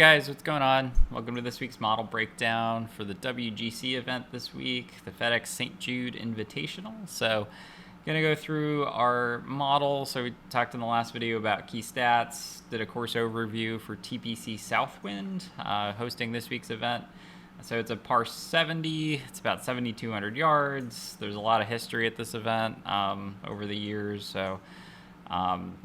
guys, what's going on? Welcome to this week's model breakdown for the WGC event this week, the FedEx St. Jude Invitational. So going to go through our model. So we talked in the last video about key stats, did a course overview for TPC Southwind, hosting this week's event. So it's a par 70, it's about 7,200 yards. There's a lot of history at this event over the years. So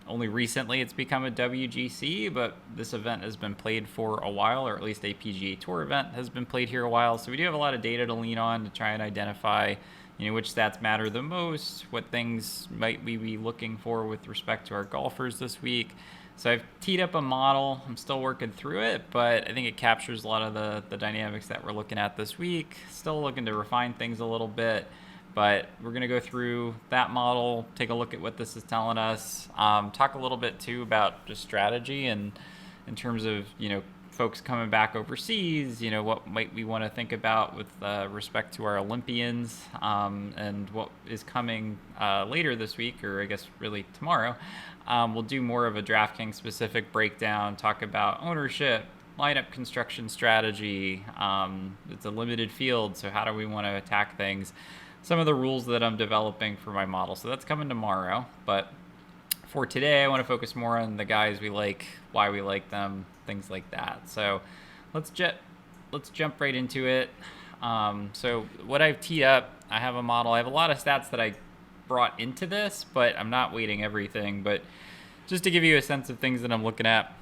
only recently it's become a WGC, but this event has been played for a while, or at least a PGA Tour event has been played here a while. So we do have a lot of data to lean on to try and identify, which stats matter the most, what things might we be looking for with respect to our golfers this week. So I've teed up a model. I'm still working through it, but I think it captures a lot of the dynamics that we're looking at this week. Still looking to refine things a little bit. But we're going to go through that model, take a look at what this is telling us, talk a little bit too about just strategy and in terms of, folks coming back overseas, what might we want to think about with respect to our Olympians and what is coming later this week, or I guess really tomorrow. We'll do more of a Draftkings specific breakdown, talk about ownership, lineup construction strategy. It's a limited field, so how do we want to attack things? Some of the rules that I'm developing for my model. So that's coming tomorrow. But for today, I want to focus more on the guys we like, why we like them, things like that. So let's jump right into it. So what I've teed up, I have a model. I have a lot of stats that I brought into this, but I'm not weighting everything. But just to give you a sense of things that I'm looking at.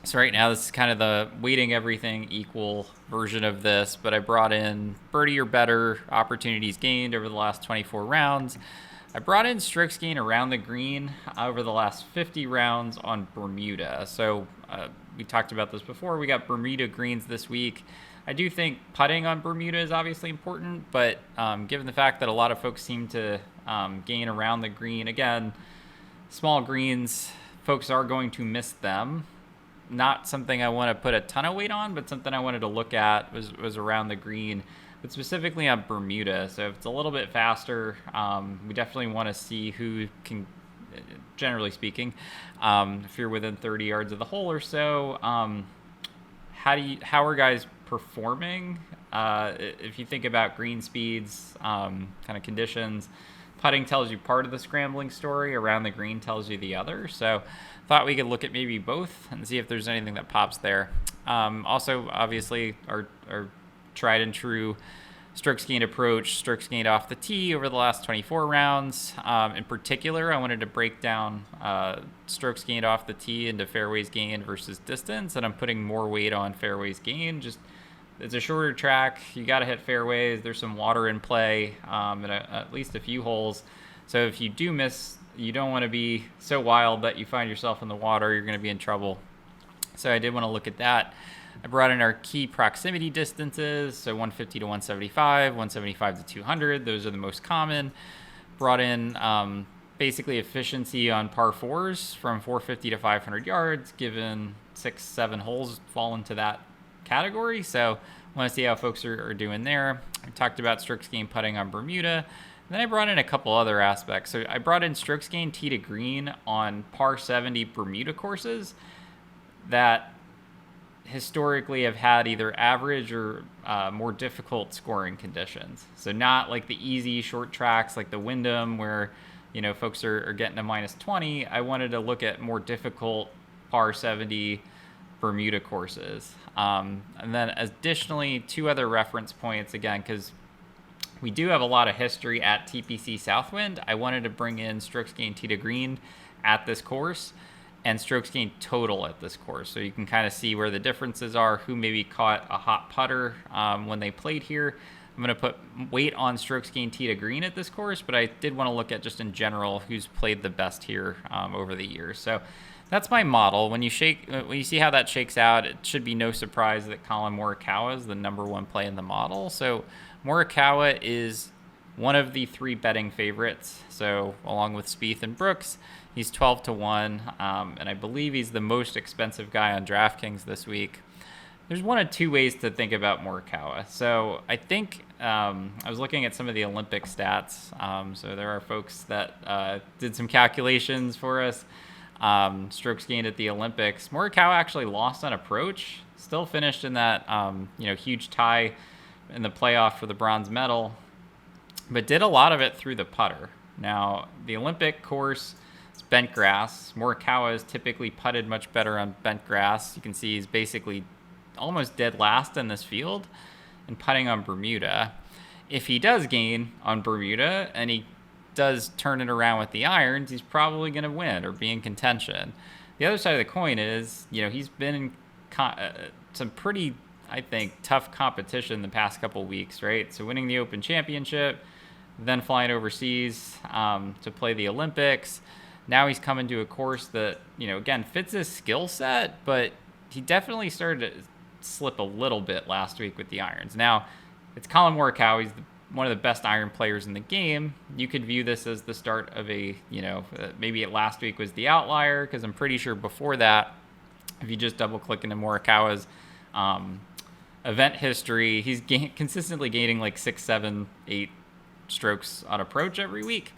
So right now, this is kind of the weighting everything equal version of this, but I brought in birdie or better opportunities gained over the last 24 rounds. I brought in strokes gained around the green over the last 50 rounds on Bermuda. So we talked about this before. We got Bermuda greens this week. I do think putting on Bermuda is obviously important, but given the fact that a lot of folks seem to gain around the green, again, small greens, folks are going to miss them. Not something I want to put a ton of weight on, but something I wanted to look at was around the green, but specifically on Bermuda. So if it's a little bit faster, we definitely want to see who can, generally speaking, if you're within 30 yards of the hole or so, how are guys performing? If you think about green speeds, kind of conditions, putting tells you part of the scrambling story, around the green tells you the other. So thought we could look at maybe both and see if there's anything that pops there. Also, obviously, our tried and true strokes gained approach, strokes gained off the tee over the last 24 rounds. In particular, I wanted to break down strokes gained off the tee into fairways gained versus distance, and I'm putting more weight on fairways gained. Just it's a shorter track. You got to hit fairways. There's some water in play in at least a few holes. So if you do miss, you don't want to be so wild that you find yourself in the water. You're going to be in trouble. So I did want to look at that. I brought in our key proximity distances. So 150 to 175, 175 to 200. Those are the most common. Brought in basically efficiency on par fours from 450 to 500 yards, given 6-7 holes fall into that category. So I want to see how folks are doing there. I talked about strokes gained putting on Bermuda. And then I brought in a couple other aspects. So I brought in strokes gained tee to green on par 70 Bermuda courses that historically have had either average or more difficult scoring conditions. So not like the easy short tracks like the Wyndham where folks are getting a minus 20. I wanted to look at more difficult par 70 Bermuda courses. And then additionally, two other reference points, again, because we do have a lot of history at TPC Southwind. I wanted to bring in strokes gained tee to green at this course and strokes gained total at this course. So you can kind of see where the differences are, who maybe caught a hot putter when they played here. I'm going to put weight on strokes gained tee to green at this course, but I did want to look at just in general who's played the best here over the years. So that's my model. When you see how that shakes out, it should be no surprise that Colin Morikawa is the number one play in the model. So Morikawa is one of the three betting favorites. So along with Spieth and Brooks, he's 12 to 1, and I believe he's the most expensive guy on Draftkings this week. There's one of two ways to think about Morikawa. So I think I was looking at some of the Olympic stats. So there are folks that did some calculations for us. strokes gained at the Olympics. Morikawa actually lost on approach, still finished in that huge tie in the playoff for the bronze medal, but did a lot of it through the putter. Now, the Olympic course is bent grass. Morikawa has typically putted much better on bent grass. You can see he's basically almost dead last in this field and putting on Bermuda. If he does gain on Bermuda and he does turn it around with the irons, he's probably going to win or be in contention. The other side of the coin is, he's been in some pretty, I think, tough competition the past couple weeks, right? So winning the Open Championship, then flying overseas to play the Olympics. Now he's coming to a course that, again, fits his skill set, but he definitely started to slip a little bit last week with the irons. Now, it's Colin Morikawa. He's one of the best iron players in the game. You could view this as the start of a, maybe last week was the outlier, because I'm pretty sure before that, if you just double click into Morikawa's event history, he's consistently gaining like 6, 7, 8 strokes on approach every week.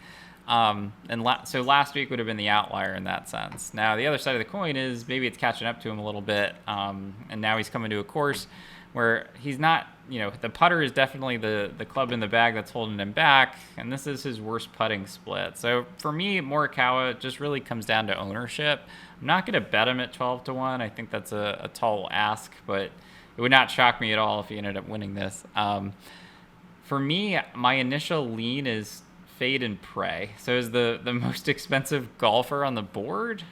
So last week would have been the outlier in that sense. Now, the other side of the coin is maybe it's catching up to him a little bit, and now he's coming to a course where he's not, the putter is definitely the club in the bag that's holding him back, and this is his worst putting split. So for me, Morikawa just really comes down to ownership. I'm not going to bet him at 12-1. I think that's a tall ask, but it would not shock me at all if he ended up winning this. For me, my initial lean is fade and pray. So as the most expensive golfer on the board,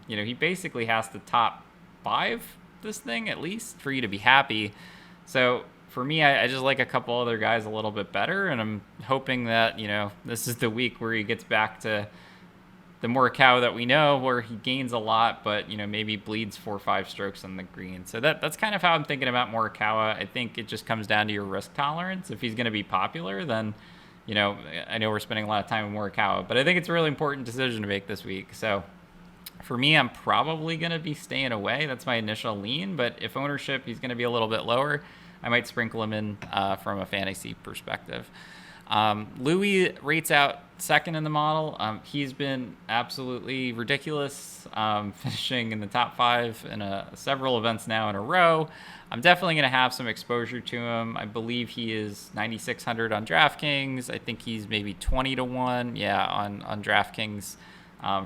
he basically has to top 5 this thing at least for you to be happy. So for me, I just like a couple other guys a little bit better, and I'm hoping that this is the week where he gets back to the Morikawa that we know, where he gains a lot, but maybe bleeds 4 or 5 strokes on the green. So that's kind of how I'm thinking about Morikawa. I think it just comes down to your risk tolerance. If he's going to be popular, then I know we're spending a lot of time with Morikawa, but I think it's a really important decision to make this week. So for me, I'm probably going to be staying away. That's my initial lean, but if ownership, he's going to be a little bit lower, I might sprinkle him in from a fantasy perspective. Louis rates out second in the model. He's been absolutely ridiculous, finishing in the top 5 in several events now in a row. I'm definitely going to have some exposure to him. I believe he is 9,600 on Draftkings. I think he's maybe 20-1, on Draftkings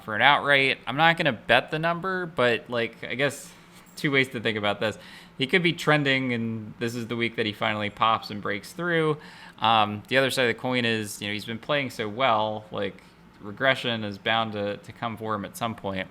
for an outright. I'm not going to bet the number, but I guess 2 ways to think about this. He could be trending, and this is the week that he finally pops and breaks through. The other side of the coin is, he's been playing so well, regression is bound to come for him at some point.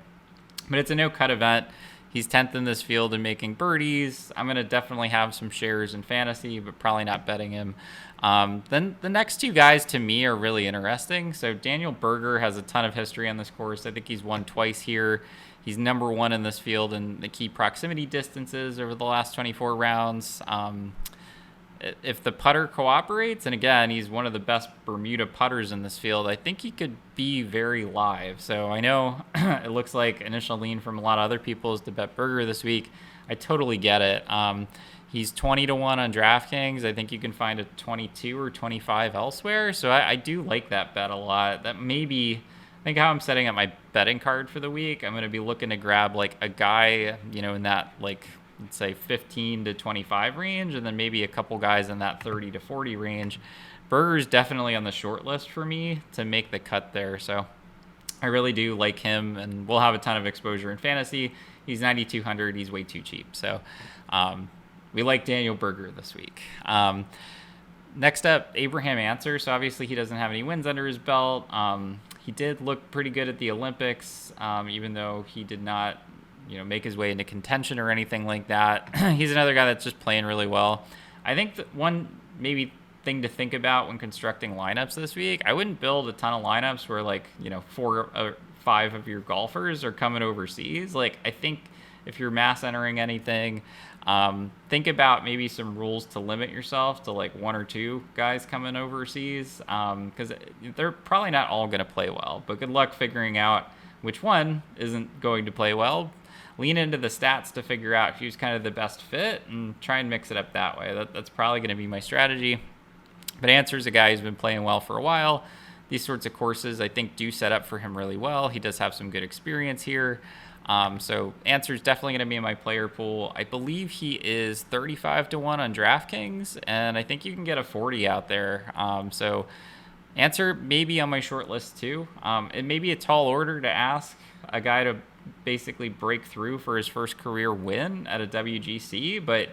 But it's a no-cut event. He's 10th in this field and making birdies. I'm going to definitely have some shares in fantasy, but probably not betting him. Then the next 2 guys to me are really interesting. So Daniel Berger has a ton of history on this course. I think he's won twice here. He's number 1 in this field in the key proximity distances over the last 24 rounds. If the putter cooperates, and again, he's one of the best Bermuda putters in this field, I think he could be very live. So I know it looks like initial lean from a lot of other people is to bet Berger this week. I totally get it. He's 20-1 on DraftKings. I think you can find a 22 or 25 elsewhere. So I do like that bet a lot. That may be, I think, how I'm setting up my betting card for the week. I'm going to be looking to grab a guy, in that let's say 15 to 25 range, and then maybe a couple guys in that 30 to 40 range. Berger's definitely on the short list for me to make the cut there. So I really do like him, and we'll have a ton of exposure in fantasy. He's 9,200. He's way too cheap. So we like Daniel Berger this week. Next up, Abraham Answer. So obviously he doesn't have any wins under his belt. He did look pretty good at the Olympics, even though he did not make his way into contention or anything like that. He's another guy that's just playing really well. I think that one maybe thing to think about when constructing lineups this week, I wouldn't build a ton of lineups where 4 or 5 of your golfers are coming overseas. I think if you're mass entering anything, think about maybe some rules to limit yourself to 1 or 2 guys coming overseas, because they're probably not all going to play well, but good luck figuring out which one isn't going to play well. Lean into the stats to figure out who's kind of the best fit and try and mix it up that way. That's probably going to be my strategy. But Answer's a guy who's been playing well for a while. these sorts of courses, I think, do set up for him really well. He does have some good experience here. So Answer is definitely going to be in my player pool. I believe he is 35-1 on DraftKings, and I think you can get a 40 out there. So Answer may be on my short list too. It may be a tall order to ask a guy to basically break through for his first career win at a WGC, but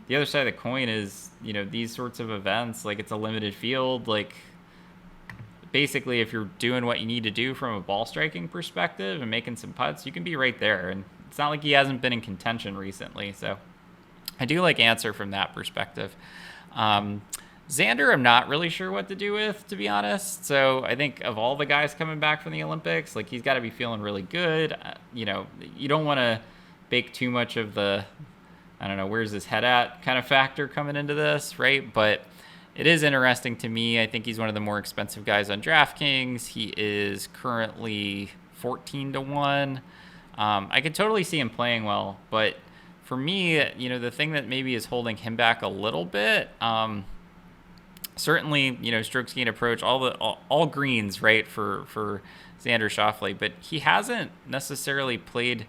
the other side of the coin is, these sorts of events, like, it's a limited field. Like, basically, if you're doing what you need to do from a ball striking perspective and making some putts, you can be right there. And it's not like he hasn't been in contention recently. So I do like Answer from that perspective. Xander, I'm not really sure what to do with, to be honest. So I think of all the guys coming back from the Olympics, like, he's got to be feeling really good. You don't want to bake too much of the, I don't know, where's his head at kind of factor coming into this, right? But it is interesting to me. I think he's one of the more expensive guys on DraftKings. He is currently 14-1. I could totally see him playing well, but for me, the thing that maybe is holding him back a little bit, certainly, strokes gained approach, all greens, right, for Xander Schauffele, but he hasn't necessarily played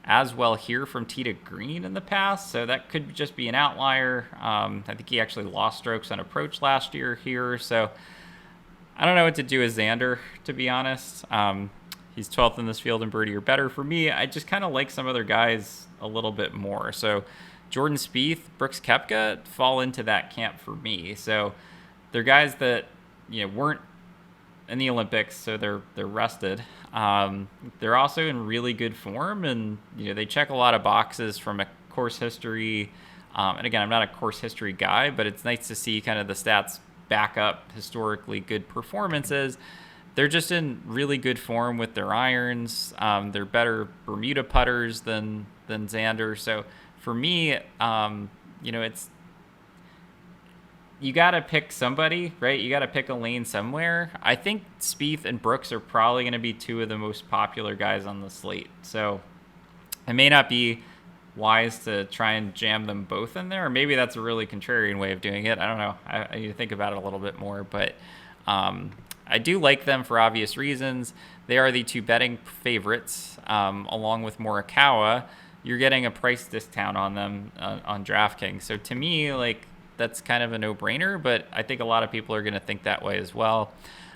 as well here from tee to green in the past, so that could just be an outlier. I think he actually lost strokes on approach last year here, so I don't know what to do with Xander, to be honest. He's 12th in this field in birdie or better. For me, I just kind of like some other guys a little bit more. So Jordan Spieth, Brooks Koepka fall into that camp for me. So they're guys that weren't in the Olympics, so they're rested. They're also in really good form, and they check a lot of boxes from a course history. And again, I'm not a course history guy, but it's nice to see kind of the stats back up historically good performances. They're just in really good form with their irons. They're better Bermuda putters than Xander. So for me, it's, you got to pick somebody, right? You got to pick a lane somewhere. I think Spieth and Brooks are probably going to be two of the most popular guys on the slate. So it may not be wise to try and jam them both in there, or maybe that's a really contrarian way of doing it. I don't know. I need to think about it a little bit more, but I do like them for obvious reasons. They are the two betting favorites, along with Morikawa. You're getting a price discount on them on DraftKings. So to me, like, that's kind of a no-brainer, but I think a lot of people are going to think that way as well.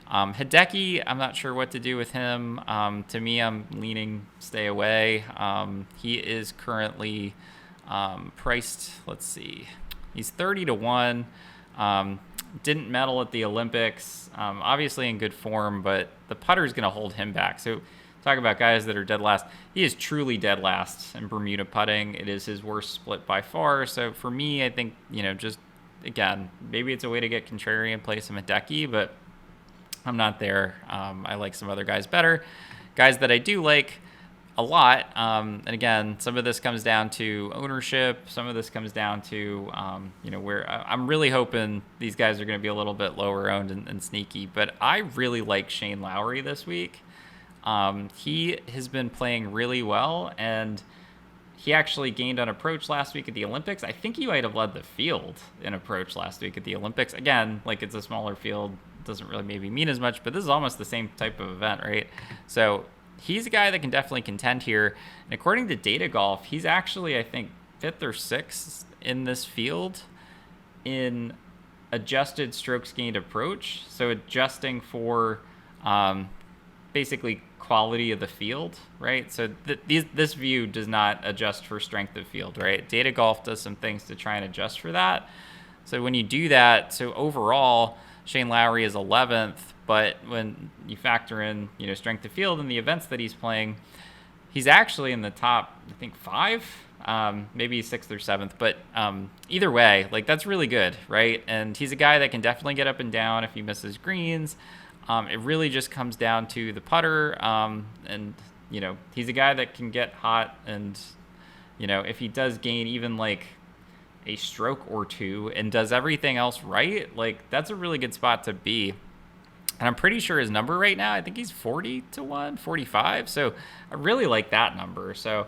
Hideki, I'm not sure what to do with him. To me, I'm leaning stay away. He is currently priced, let's see, he's 30-1. Didn't medal at the Olympics. Obviously in good form, but the putter is going to hold him back. So talk about guys that are dead last. He is truly dead last in Bermuda putting. It is his worst split by far. So for me, I think, just, again, maybe it's a way to get contrarian, play some Hideki, but I'm not there. I like some other guys better. Guys that I do like a lot, and again, some of this comes down to ownership. Some of this comes down to, where I'm really hoping these guys are going to be a little bit lower owned and sneaky. But I really like Shane Lowry this week. He has been playing really well, and he actually gained on approach last week at the Olympics. I think he might have led the field in approach last week at the Olympics. Again, like, it's a smaller field, doesn't really maybe mean as much, but this is almost the same type of event, right? So he's a guy that can definitely contend here. And according to Data Golf, he's actually, I think, 5th or 6th in this field in adjusted strokes gained approach. So adjusting for basically quality of the field, right? So this view does not adjust for strength of field, right? Data Golf does some things to try and adjust for that. So when you do that, so overall, Shane Lowry is 11th, but when you factor in, strength of field and the events that he's playing, he's actually in the top, I think, 5, maybe 6th or 7th, but either way, like, that's really good, right? And he's a guy that can definitely get up and down if he misses greens. It really just comes down to the putter, and, he's a guy that can get hot, and, if he does gain even, like, a stroke or two and does everything else right, like, that's a really good spot to be. And I'm pretty sure his number right now, I think he's 40-1, 45. So I really like that number. So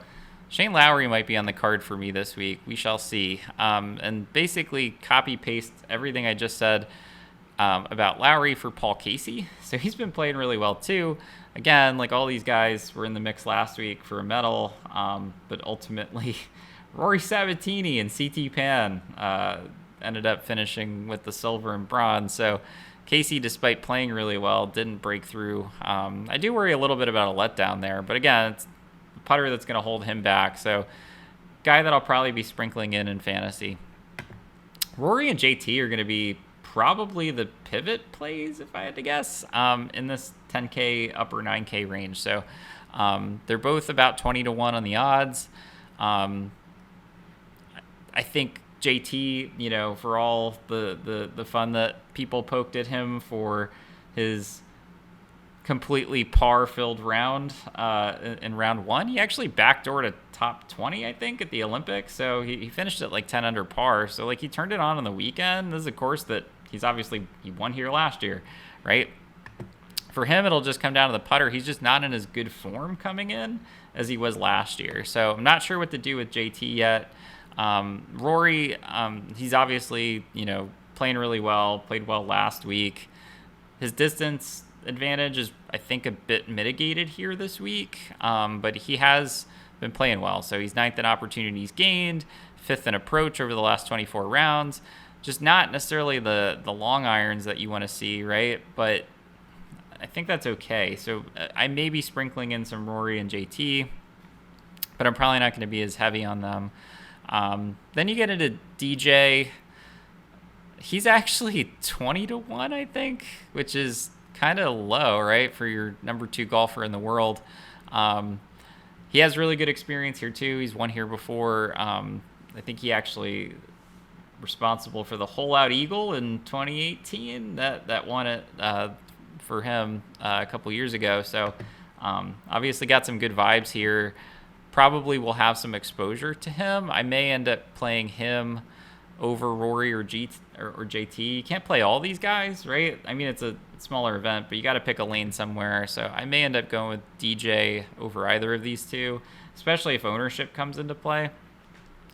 Shane Lowry might be on the card for me this week. We shall see. And basically copy paste everything I just said about Lowry for Paul Casey. So he's been playing really well too. Again, like all these guys were in the mix last week for a medal, but ultimately Rory Sabatini and CT Pan ended up finishing with the silver and bronze. So Casey, despite playing really well, didn't break through. I do worry a little bit about a letdown there, but again, it's the putter that's going to hold him back. So guy that I'll probably be sprinkling in fantasy. Rory and JT are going to be probably the pivot plays, if I had to guess, in this 10K, upper 9K range. So they're both about 20 to 1 on the odds. I think JT, for all the fun that people poked at him for his completely par-filled round in round 1, he actually backdoored a top 20, I think, at the Olympics. So he finished at like 10 under par. So like he turned it on the weekend. This is a course that he won here last year, right? For him, it'll just come down to the putter. He's just not in as good form coming in as he was last year. So I'm not sure what to do with JT yet. Rory, he's obviously, playing really well, played well last week. His distance advantage is, I think, a bit mitigated here this week, but he has been playing well. So he's 9th in opportunities gained, 5th in approach over the last 24 rounds. Just not necessarily the long irons that you want to see, right? But I think that's okay. So I may be sprinkling in some Rory and JT, but I'm probably not going to be as heavy on them. Then you get into DJ. He's actually 20 to 1, I think, which is kind of low, right, for your number 2 golfer in the world. He has really good experience here too. He's won here before. I think he actually responsible for the hole out eagle in 2018 that won it for him a couple years ago. So obviously got some good vibes here. Probably will have some exposure to him. I may end up playing him over Rory or JT. You can't play all these guys, right? I mean, it's a smaller event, but you got to pick a lane somewhere. So I may end up going with DJ over either of these two, especially if ownership comes into play.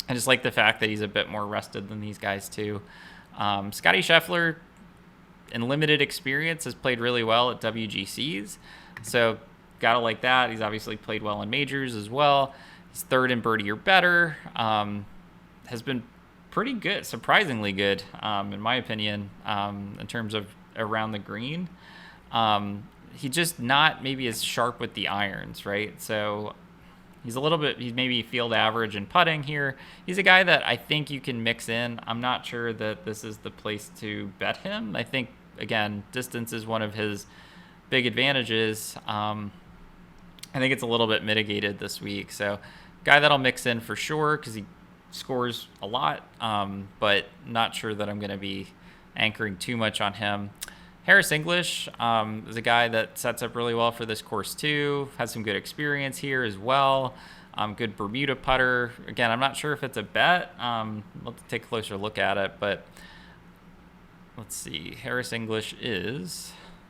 I just like the fact that he's a bit more rested than these guys too. Scotty Scheffler, in limited experience, has played really well at WGCs. So gotta like that. He's obviously played well in majors as well. He's 3rd in birdie or better. Has been pretty good, surprisingly good, in my opinion, in terms of around the green. He's just not maybe as sharp with the irons, right? So he's maybe field average in putting here. He's a guy that I think you can mix in. I'm not sure that this is the place to bet him. I think, again, distance is one of his big advantages. I think it's a little bit mitigated this week. So guy that I'll mix in for sure because he scores a lot, but not sure that I'm going to be anchoring too much on him. Harris English is a guy that sets up really well for this course too. Has some good experience here as well. Good Bermuda putter. Again, I'm not sure if it's a bet. Let's take a closer look at it, but let's see. Harris English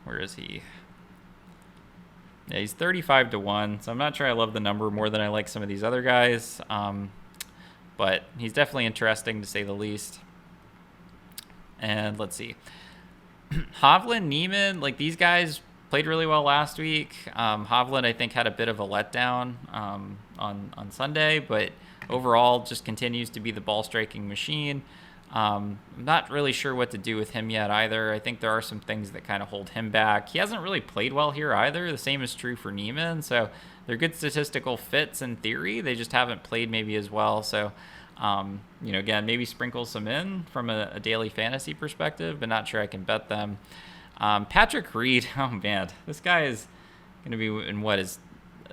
where is he? Yeah, he's 35 to 1, so I'm not sure I love the number more than I like some of these other guys, but he's definitely interesting to say the least. And let's see. Hovland, Neiman, like these guys played really well last week. Hovland, I think, had a bit of a letdown on Sunday, but overall just continues to be the ball striking machine. I'm not really sure what to do with him yet either. I think there are some things that kind of hold him back. He hasn't really played well here either. The same is true for Neiman. So they're good statistical fits in theory. They just haven't played maybe as well. So, again, maybe sprinkle some in from a daily fantasy perspective, but not sure I can bet them. Patrick Reed, oh man, this guy is going to be in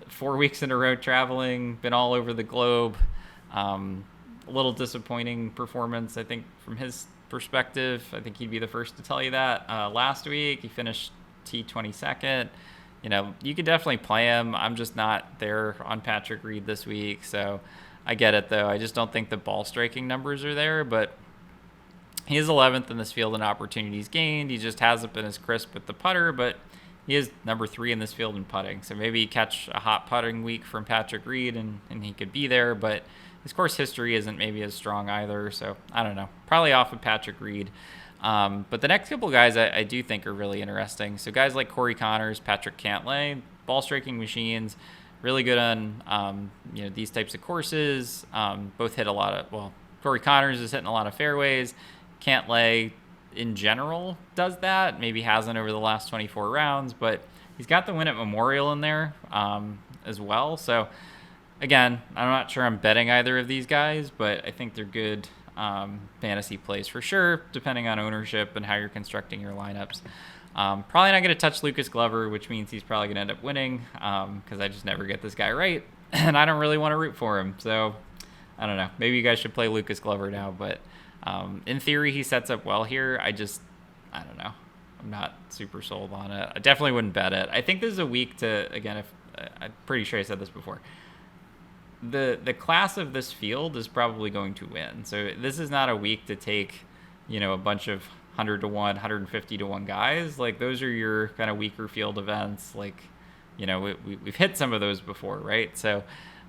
4 weeks in a row traveling, been all over the globe. A little disappointing performance, I think, from his perspective. I think he'd be the first to tell you that. Last week, he finished T22nd. You could definitely play him. I'm just not there on Patrick Reed this week, so I get it, though. I just don't think the ball striking numbers are there, but he is 11th in this field in opportunities gained. He just hasn't been as crisp with the putter, but he is number 3 in this field in putting. So maybe you catch a hot putting week from Patrick Reed and he could be there, but his course history isn't maybe as strong either. So I don't know. Probably off of Patrick Reed. But the next couple guys I do think are really interesting. So guys like Corey Connors, Patrick Cantlay, ball striking machines, really good on these types of courses. Both hit a lot of, Corey Connors is hitting a lot of fairways. Cantlay in general does that. Maybe hasn't over the last 24 rounds, but he's got the win at Memorial in there as well. So again, I'm not sure I'm betting either of these guys, but I think they're good fantasy plays for sure, depending on ownership and how you're constructing your lineups. Probably not going to touch Lucas Glover, which means he's probably going to end up winning because I just never get this guy right, and I don't really want to root for him. So I don't know. Maybe you guys should play Lucas Glover now, but in theory, he sets up well here. I don't know. I'm not super sold on it. I definitely wouldn't bet it. I think this is a week to, again, I'm pretty sure I said this before. The class of this field is probably going to win. So this is not a week to take, a bunch of 100 to 1, 150 to 1 guys. Like those are your kind of weaker field events. Like, we've hit some of those before, right? So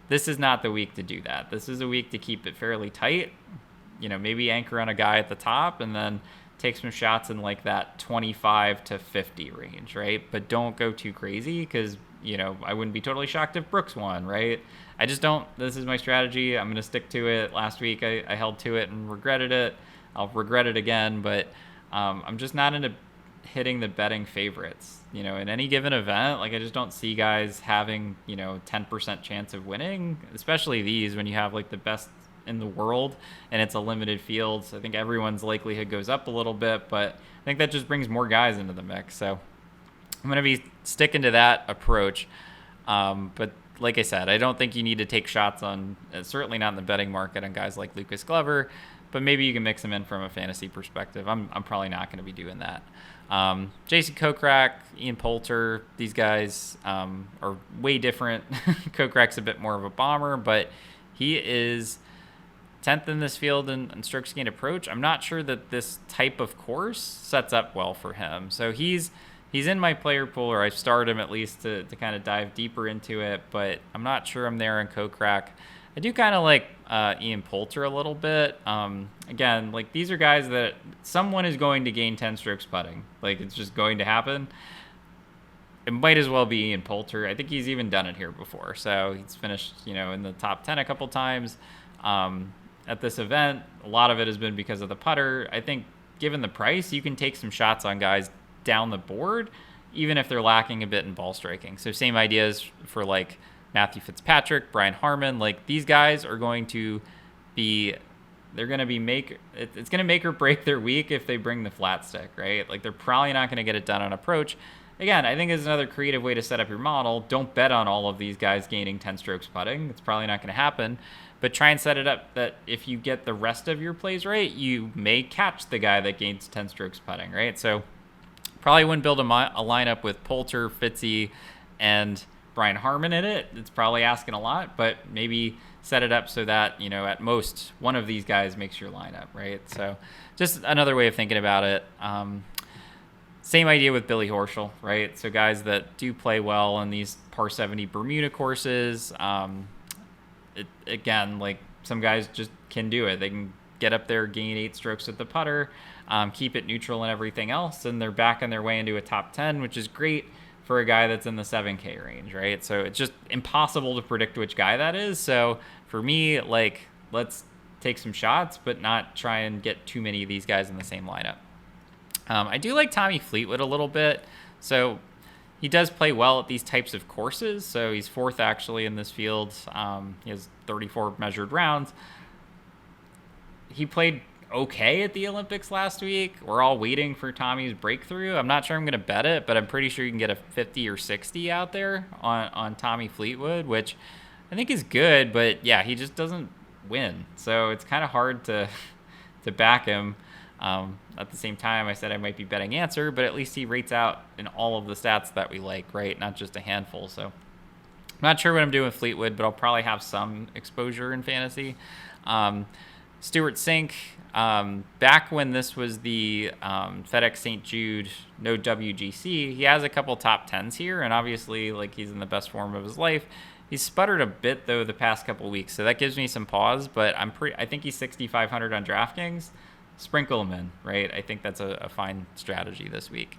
this is not the week to do that. This is a week to keep it fairly tight. Maybe anchor on a guy at the top and then take some shots in like that 25 to 50 range, right? But don't go too crazy because, I wouldn't be totally shocked if Brooks won, right? I just don't. This is my strategy. I'm going to stick to it. Last week I held to it and regretted it. I'll regret it again, but I'm just not into hitting the betting favorites. In any given event, like I just don't see guys having, 10% chance of winning, especially these when you have like the best in the world and it's a limited field. So I think everyone's likelihood goes up a little bit, but I think that just brings more guys into the mix. So I'm going to be sticking to that approach. But like I said, I don't think you need to take shots on, certainly not in the betting market, on guys like Lucas Glover, but maybe you can mix them in from a fantasy perspective. I'm probably not going to be doing that. Jason Kokrak, Ian Poulter, these guys are way different. Kokrak's a bit more of a bomber, but he is 10th in this field in strokes gained approach. I'm not sure that this type of course sets up well for him. So he's in my player pool, or I've started him at least to kind of dive deeper into it, but I'm not sure I'm there in Kokrak. I do kind of like Ian Poulter a little bit. Again, like these are guys that someone is going to gain 10 strokes putting. Like it's just going to happen. It might as well be Ian Poulter. I think he's even done it here before. So he's finished, in the top 10 a couple times at this event. A lot of it has been because of the putter. I think given the price, you can take some shots on guys down the board, even if they're lacking a bit in ball striking. So same ideas for like Matthew Fitzpatrick, Brian Harmon. Like these guys are going to be, it's going to make or break their week if they bring the flat stick, right? Like they're probably not going to get it done on approach. Again, I think it's another creative way to set up your model. Don't bet on all of these guys gaining 10 strokes putting. It's probably not going to happen. But try and set it up that if you get the rest of your plays right, you may catch the guy that gains 10 strokes putting, right? So probably wouldn't build a lineup with Poulter, Fitzy, and Brian Harmon in it. It's probably asking a lot, but maybe set it up so that, at most one of these guys makes your lineup, right? So just another way of thinking about it. Same idea with Billy Horschel, right? So guys that do play well on these par 70 Bermuda courses, again, like some guys just can do it. They can get up there, gain 8 strokes at the putter, keep it neutral and everything else, and they're back on their way into a top 10, which is great for a guy that's in the 7K range, right? So it's just impossible to predict which guy that is. So for me, like, let's take some shots, but not try and get too many of these guys in the same lineup. I do like Tommy Fleetwood a little bit. So he does play well at these types of courses. So he's 4th actually in this field. He has 34 measured rounds. He played okay at the Olympics last week. We're all waiting for Tommy's breakthrough. I'm not sure I'm going to bet it, but I'm pretty sure you can get a 50 or 60 out there on Tommy Fleetwood, which I think is good. But yeah, he just doesn't win. So it's kind of hard to back him. At the same time, I said I might be betting answer, but at least he rates out in all of the stats that we like, right? Not just a handful. So I'm not sure what I'm doing with Fleetwood, but I'll probably have some exposure in fantasy. Stuart Sink, back when this was the FedEx St. Jude no WGC, he has a couple top 10s here, and obviously like he's in the best form of his life. He's sputtered a bit though the past couple weeks, so that gives me some pause, but I think he's 6,500 on Draftkings. sprinkle them in, right? I think that's a fine strategy this week.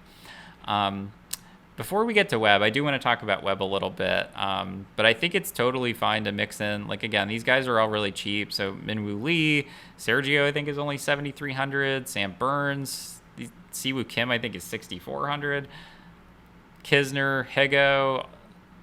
Before we get to Webb, I do want to talk about Webb a little bit, but I think it's totally fine to mix in. Like, again, these guys are all really cheap. So Minwoo Lee, Sergio, I think, is only 7,300. Sam Burns, Siwoo Kim, I think, is 6,400. Kisner, Higo,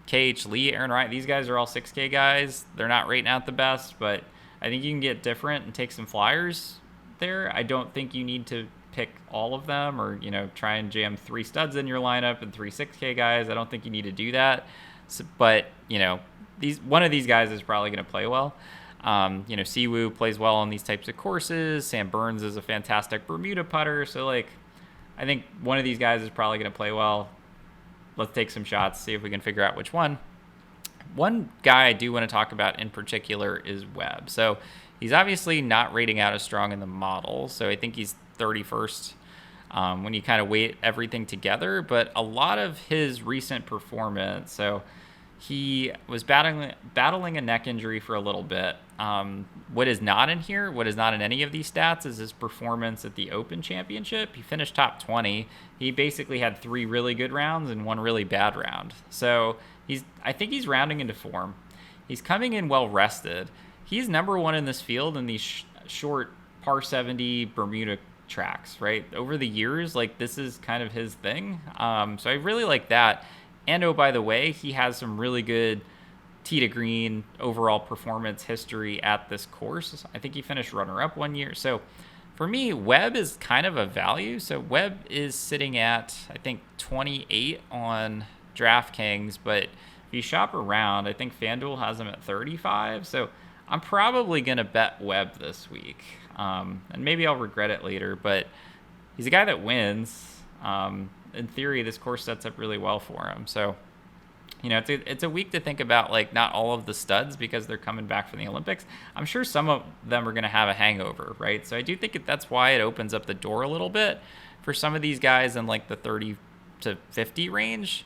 KH Lee, Aaron Ryan, these guys are all 6K guys. They're not rating out the best, but I think you can get different and take some flyers there. I don't think you need to pick all of them or, try and jam 3 studs in your lineup and 3 6K guys. I don't think you need to do that. So, but, one of these guys is probably going to play well. Siwoo plays well on these types of courses. Sam Burns is a fantastic Bermuda putter. So, I think one of these guys is probably going to play well. Let's take some shots, see if we can figure out which one. One guy I do want to talk about in particular is Webb. So he's obviously not rating out as strong in the model. So I think he's 31st when you kind of weight everything together. But a lot of his recent performance, so he was battling a neck injury for a little bit. What is not in here, what is not in any of these stats, is his performance at the Open Championship. He finished top 20. He basically had 3 really good rounds and 1 really bad round. So I think he's rounding into form. He's coming in well rested. He's number 1 in this field in these short par 70 Bermuda tracks, right? Over the years, this is kind of his thing. So I really like that. And oh, by the way, he has some really good tee to green overall performance history at this course. I think he finished runner-up 1 year. So for me, Webb is kind of a value. So Webb is sitting at, I think, 28 on Draftkings. But if you shop around, I think Fanduel has him at 35. So I'm probably going to bet Webb this week. And maybe I'll regret it later. But he's a guy that wins. In theory, this course sets up really well for him. So, it's a week to think about, not all of the studs because they're coming back from the Olympics. I'm sure some of them are going to have a hangover, right? So I do think that's why it opens up the door a little bit for some of these guys in the 30 to 50 range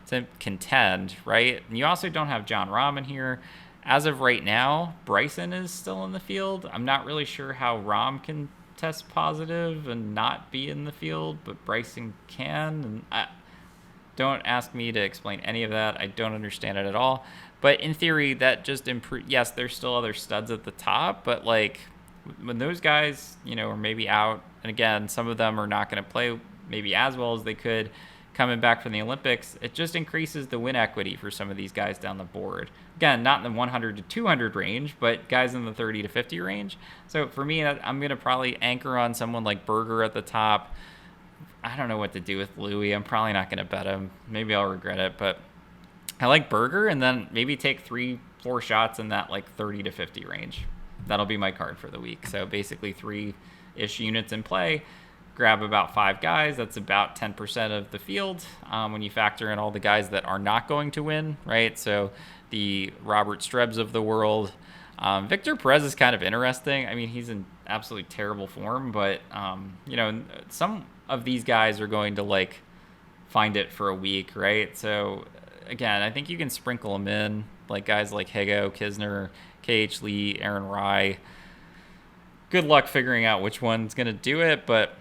to contend, right? And you also don't have John Rahm in here. As of right now, Bryson is still in the field. I'm not really sure how Rahm can test positive and not be in the field, but Bryson can. And don't ask me to explain any of that. I don't understand it at all. But in theory, that just yes, there's still other studs at the top, but when those guys, are maybe out, and again, some of them are not going to play maybe as well as they could coming back from the Olympics, it just increases the win equity for some of these guys down the board. Again, not in the 100 to 200 range, but guys in the 30 to 50 range. So for me, I'm going to probably anchor on someone like Berger at the top. I don't know what to do with Louis. I'm probably not going to bet him. Maybe I'll regret it, but I like Berger, and then maybe take 3-4 shots in that 30 to 50 range. That'll be my card for the week. So basically 3-ish units in play. Grab about 5 guys. That's about 10% of the field when you factor in all the guys that are not going to win, right? So the Robert Strebs of the world. Victor Perez is kind of interesting. I mean, he's in absolutely terrible form, but, some of these guys are going to, find it for a week, right? So, again, I think you can sprinkle them in, guys like Higo, Kisner, KH Lee, Aaron Rye. Good luck figuring out which one's going to do it, but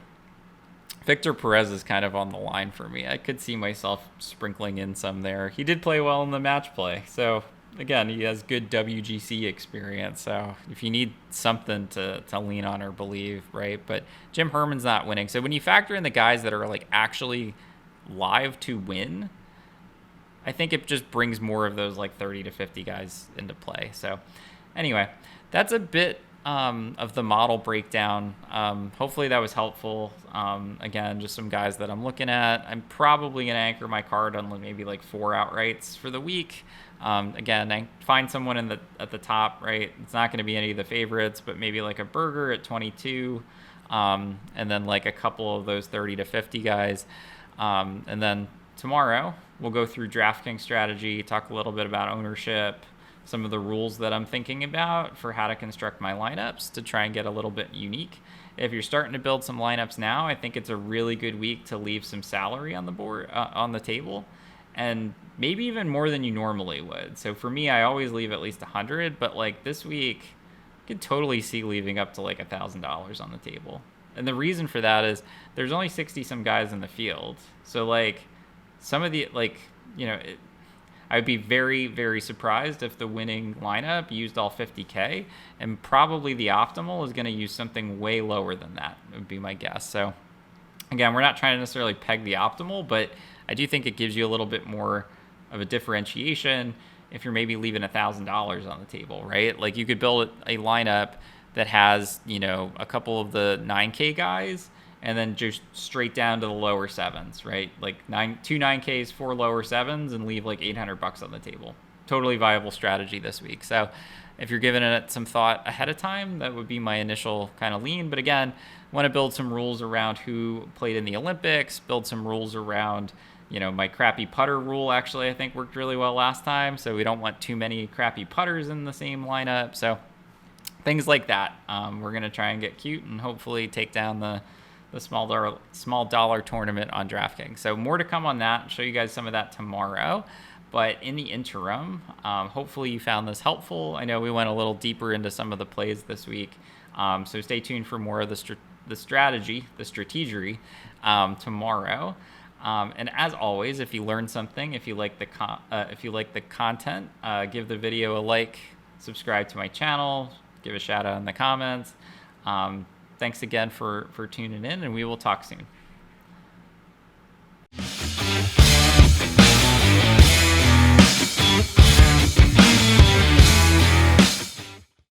Victor Perez is kind of on the line for me. I could see myself sprinkling in some there. He did play well in the match play. So, again, he has good WGC experience. So, if you need something to lean on or believe, right? But Jim Herman's not winning. So, when you factor in the guys that are, actually live to win, I think it just brings more of those, 30 to 50 guys into play. So, anyway, that's a bit of the model breakdown. Hopefully that was helpful. Again, just some guys that I'm looking at. I'm probably going to anchor my card on maybe 4 outrights for the week. Again, I find someone at the top, right? It's not going to be any of the favorites, but maybe a Berger at 22, and then a couple of those 30 to 50 guys. And then tomorrow we'll go through DraftKings strategy, talk a little bit about ownership, some of the rules that I'm thinking about for how to construct my lineups to try and get a little bit unique. If you're starting to build some lineups now, I think it's a really good week to leave some salary on the board, on the table, and maybe even more than you normally would. So for me, I always leave at least 100, but this week, I could totally see leaving up to $1,000 on the table. And the reason for that is there's only 60 some guys in the field. So like some of the, like, you know, I'd be very, very surprised if the winning lineup used all 50K, and probably the optimal is going to use something way lower than that, would be my guess. So again, we're not trying to necessarily peg the optimal, but I do think it gives you a little bit more of a differentiation if you're maybe leaving $1,000 on the table, right? Like you could build a lineup that has, you know, a couple of the 9K guys and then just straight down to the lower sevens, right? Like two 9Ks, 4 lower sevens, and leave like $800 on the table. Totally viable strategy this week. So if you're giving it some thought ahead of time, that would be my initial kind of lean. But again, want to build some rules around who played in the Olympics, build some rules around, you know, my crappy putter rule actually I think worked really well last time. So we don't want too many crappy putters in the same lineup. So things like that. We're going to try and get cute and hopefully take down the small dollar tournament on DraftKings. So more to come on that. I'll show you guys some of that tomorrow. But in the interim, hopefully you found this helpful. I know we went a little deeper into some of the plays this week. So stay tuned for more of the strategery tomorrow. And as always, if you learned something, if you like the content, give the video a like, subscribe to my channel, give a shout out in the comments. Thanks again for tuning in, and we will talk soon.